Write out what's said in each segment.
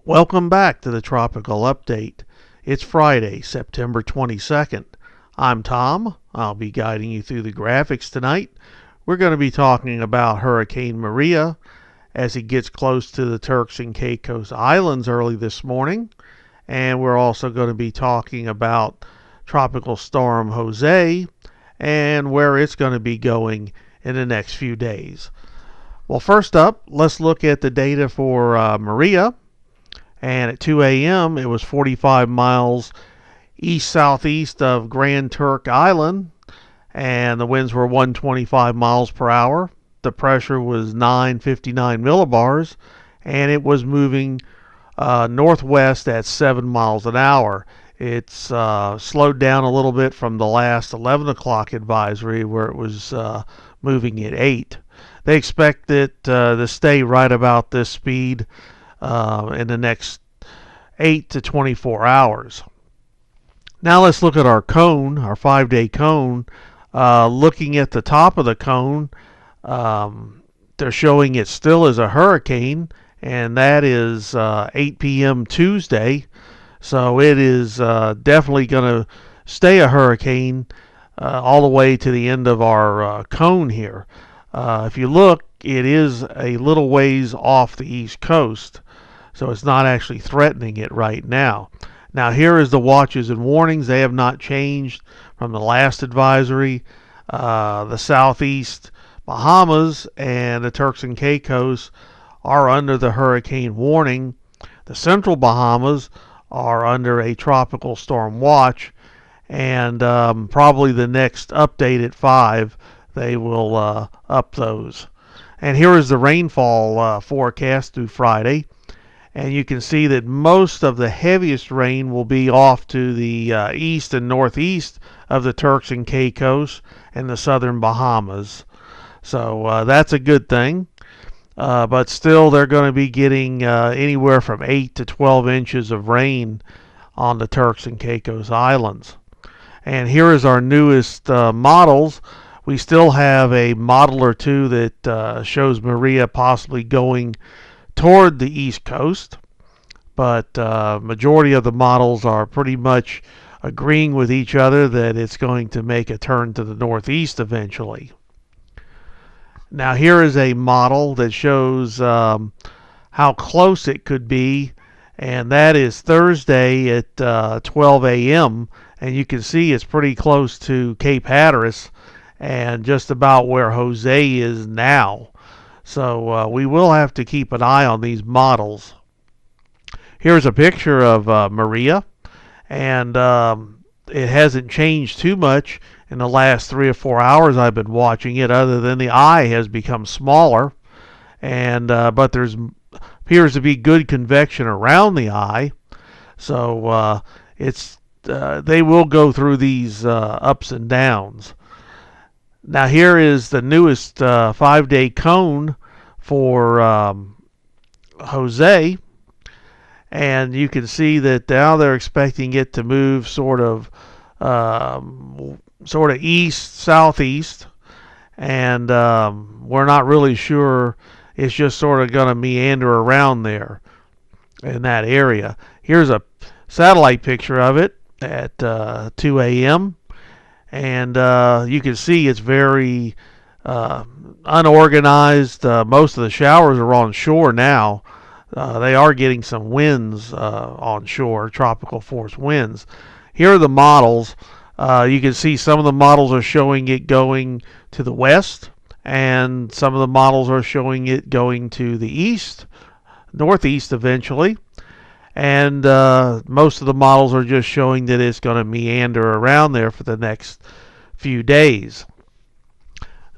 Welcome back to the Tropical Update. It's Friday, September 22nd. I'm Tom. I'll be guiding you through the graphics tonight. We're going to be talking about Hurricane Maria as it gets close to the Turks and Caicos Islands early this morning. And we're also going to be talking about Tropical Storm Jose and where it's going to be going in the next few days. Well, first up, let's look at the data for Maria. And at 2 a.m., it was 45 miles east-southeast of Grand Turk Island, and the winds were 125 miles per hour. The pressure was 959 millibars, and it was moving northwest at 7 miles an hour. It's slowed down a little bit from the last 11 o'clock advisory where it was moving at 8. They expect it to stay right about this speed in the next 8 to 24 hours. Now let's look at our cone, our 5-day cone. Looking at the top of the cone, they're showing it still as a hurricane, and that is 8 p.m. Tuesday. So it is definitely going to stay a hurricane all the way to the end of our cone here. If you look, it is a little ways off the east coast, so it's not actually threatening it right now. Now here is the watches and warnings. They have not changed from the last advisory. The southeast Bahamas and the Turks and Caicos are under the hurricane warning. The central Bahamas are under a tropical storm watch, and probably the next update at 5 they will up those. And here is the rainfall forecast through Friday. And you can see that most of the heaviest rain will be off to the east and northeast of the Turks and Caicos and the southern Bahamas. So that's a good thing. But still, they're going to be getting anywhere from 8 to 12 inches of rain on the Turks and Caicos Islands. And here is our newest models. We still have a model or two that shows Maria possibly going toward the east coast, but majority of the models are pretty much agreeing with each other that it's going to make a turn to the northeast eventually. Now here is a model that shows how close it could be, and that is Thursday at 12 a.m. and you can see it's pretty close to Cape Hatteras and just about where Jose is now. So we will have to keep an eye on these models. Here's a picture of Maria, and it hasn't changed too much in the last 3 or 4 hours I've been watching it, other than the eye has become smaller, and but there's appears to be good convection around the eye. So they will go through these ups and downs. Now here is the newest 5-day cone for Jose, and you can see that now they're expecting it to move sort of east southeast, and we're not really sure. It's just sort of going to meander around there in that area. Here's a satellite picture of it at 2 a.m. and you can see it's very unorganized. Most of the showers are on shore now. They are getting some winds on shore, tropical force winds. Here are the models. You can see some of the models are showing it going to the west, and some of the models are showing it going to the east, northeast eventually. And most of the models are just showing that it's going to meander around there for the next few days.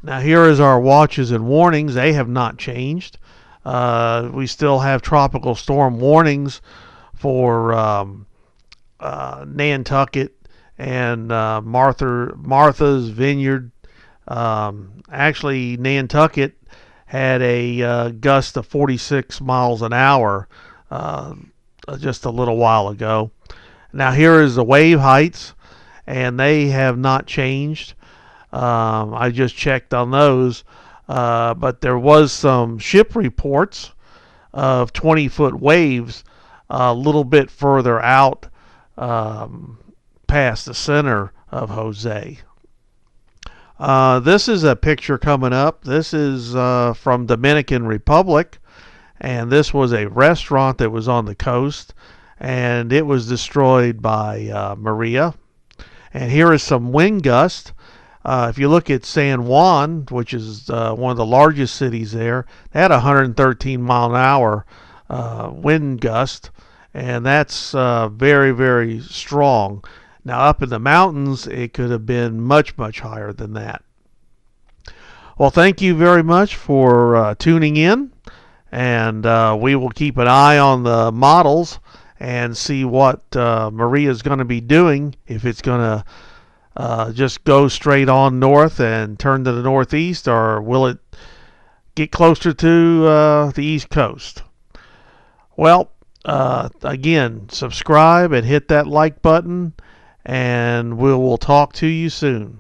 Now here is our watches and warnings. They have not changed. We still have tropical storm warnings for Nantucket and Martha's Vineyard. Actually, Nantucket had a gust of 46 miles an hour just a little while ago. Now here is the wave heights, and they have not changed. I just checked on those, but there was some ship reports of 20-foot waves a little bit further out past the center of Jose. This is a picture coming up. This is from Dominican Republic, and this was a restaurant that was on the coast, and it was destroyed by Maria. And here is some wind gust. If you look at San Juan, which is one of the largest cities there, they had 113 mile an hour wind gust, and that's very, very strong. Now, up in the mountains, it could have been much, much higher than that. Well, thank you very much for tuning in, and we will keep an eye on the models and see what Maria is going to be doing, if it's going to just go straight on north and turn to the northeast, or will it get closer to the east coast? Well, again, subscribe and hit that like button, and we will talk to you soon.